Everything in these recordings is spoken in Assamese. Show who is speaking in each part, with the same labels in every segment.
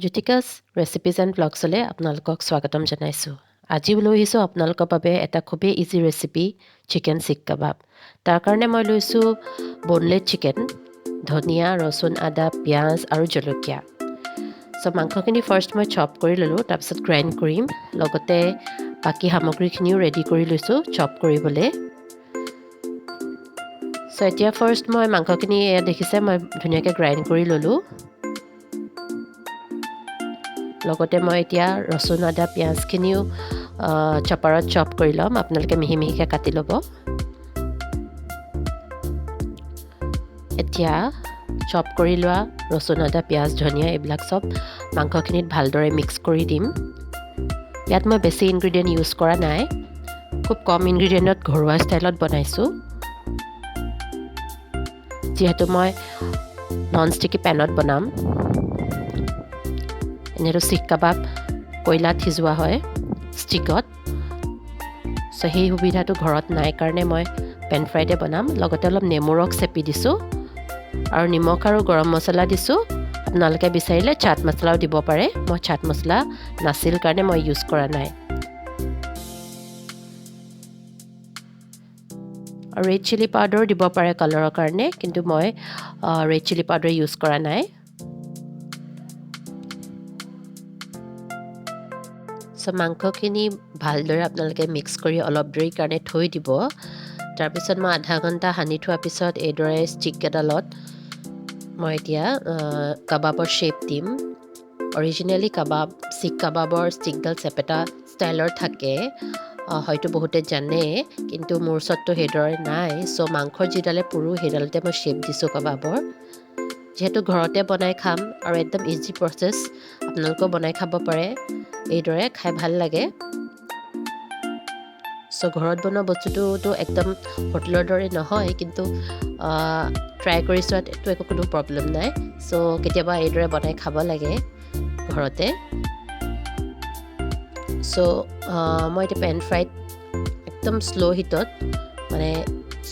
Speaker 1: জ্যোতিকাছ ৰেচিপিজ এণ্ড ব্লগছলৈ আপোনালোকক স্বাগতম জনাইছোঁ। আজি লৈ আহিছোঁ আপোনালোকৰ বাবে এটা খুবেই ইজি ৰেচিপি, চিকেন শিখ কাবাব। তাৰ কাৰণে মই লৈছোঁ boneless চিকেন, ধনিয়া, ৰচুন, আদা, পিঁয়াজ আৰু জলকীয়া। মাংসখিনি ফাৰ্ষ্ট মই চপ কৰি ল'লোঁ, তাৰপিছত গ্ৰাইণ্ড কৰিম। লগতে বাকী সামগ্ৰীখিনিও ৰেডি কৰি লৈছোঁ চপ কৰিবলৈ। এতিয়া ফাৰ্ষ্ট মই মাংসখিনি দেখিছে মই ধুনীয়াকৈ গ্ৰাইণ্ড কৰি ল'লোঁ। লগতে মই এতিয়া ৰচুন, আদা, পিঁয়াজখিনিও চপাৰত চপ কৰি ল'ম। আপোনালোকে মিহি মিহিকৈ কাটি ল'ব। এতিয়া চপ কৰি লোৱা ৰচুন, আদা, পিঁয়াজ, ধনিয়া এইবিলাক চব মাংসখিনিত ভালদৰে মিক্স কৰি দিম। ইয়াত মই বেছি ইনগ্ৰিডিয়েণ্ট ইউজ কৰা নাই, খুব কম ইনগ্ৰিডিয়েণ্টত ঘৰুৱা ষ্টাইলত বনাইছোঁ। যিহেতু মই নন ষ্টিকি পেনত বনাম। এনেতো শিখ কাবাব কয়লাত সিজোৱা হয়, ষ্টিকত। সেই সুবিধাটো ঘৰত নাই কাৰণে মই পেন ফ্ৰাইতে বনাম। লগতে অলপ নেমু ৰস চেপি দিছোঁ আৰু নিমখ আৰু গৰম মছলা দিছোঁ। আপোনালোকে বিচাৰিলে চাট মছলাও দিব পাৰে। মই চাট মছলা নাছিল কাৰণে মই ইউজ কৰা নাই। আৰু ৰেড চিলি পাউডাৰো দিব পাৰে কালাৰৰ কাৰণে, কিন্তু মই ৰেড চিলি পাউডাৰ ইউজ কৰা নাই। মাংসখিনি ভালদৰে আপোনালোকে মিক্স কৰি অলপ দেৰিৰ কাৰণে থৈ দিব। তাৰপিছত মই আধা ঘণ্টা সানি থোৱাৰ পিছত এইদৰে ষ্টিককেইডালত মই এতিয়া কাবাবৰ শ্বেপ দিম। অৰিজিনেলি শিখ কাবাবৰ ষ্টিকডাল চেপেটা ষ্টাইলৰ থাকে, হয়তো বহুতে জানে, কিন্তু মোৰ ওচৰততো সেইদৰে নাই। মাংসৰ যিডালে পুৰো সেইডালতে মই শ্বেপ দিছোঁ কাবাবৰ। যিহেতু ঘৰতে বনাই খাম আৰু একদম ইজি প্ৰচেছ, আপোনালোকেও বনাই খাব পাৰে। এইদৰে খাই ভাল লাগে। ঘৰত বনোৱা বস্তুটোতো একদম হোটেলৰ দৰে নহয়, কিন্তু ট্ৰাই কৰি চোৱাত একো কোনো প্ৰব্লেম নাই। কেতিয়াবা এইদৰে বনাই খাব লাগে ঘৰতে। মই এতিয়া পেন ফ্ৰাইত একদম শ্ল' হিটত মানে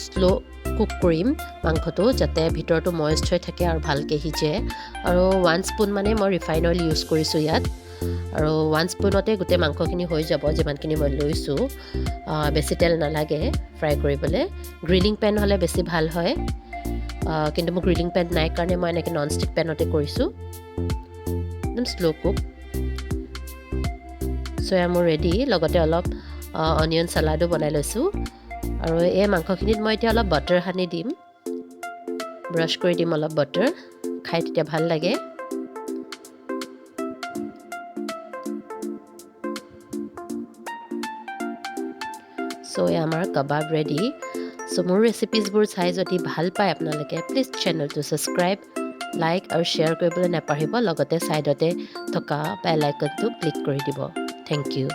Speaker 1: শ্ল' কুক কৰিম মাংসটো, যাতে ভিতৰতো মইষ্ট হৈ থাকে আৰু ভালকৈ সিজে। আৰু 1 স্পুন মানে মই ৰিফাইন অইল ইউজ কৰিছোঁ ইয়াত। আৰু 1 স্পুনতে গোটেই মাংসখিনি হৈ যাব, যিমানখিনি মই লৈছোঁ। বেছি তেল নালাগে ফ্ৰাই কৰিবলৈ। গ্ৰিলিং পেন হ'লে বেছি ভাল হয়, কিন্তু মোৰ গ্ৰিলিং পেন নাই কাৰণে মই এনেকৈ নন ষ্টিক পেনতে কৰিছোঁ। একদম শ্ল' কুক। এয়া মোৰ ৰেডি। লগতে অলপ অনিয়ন চালাডো বনাই লৈছোঁ। আৰু এই মাংসখিনিত মই এতিয়া অলপ বাটাৰ সানি দিম, ব্ৰাছ কৰি দিম অলপ বাটাৰ, খাই তেতিয়া ভাল লাগে। আমাৰ কাবাব ৰেডি। মোৰ ৰেচিপিজবোৰ চাই যদি ভাল পায় আপোনালোকে, প্লিজ চেনেলটো ছাবস্ক্ৰাইব, লাইক আৰু শ্বেয়াৰ কৰিবলৈ নাপাহৰিব। লগতে ছাইডতে থকা বেল আইকনটো ক্লিক কৰি দিব। Thank U.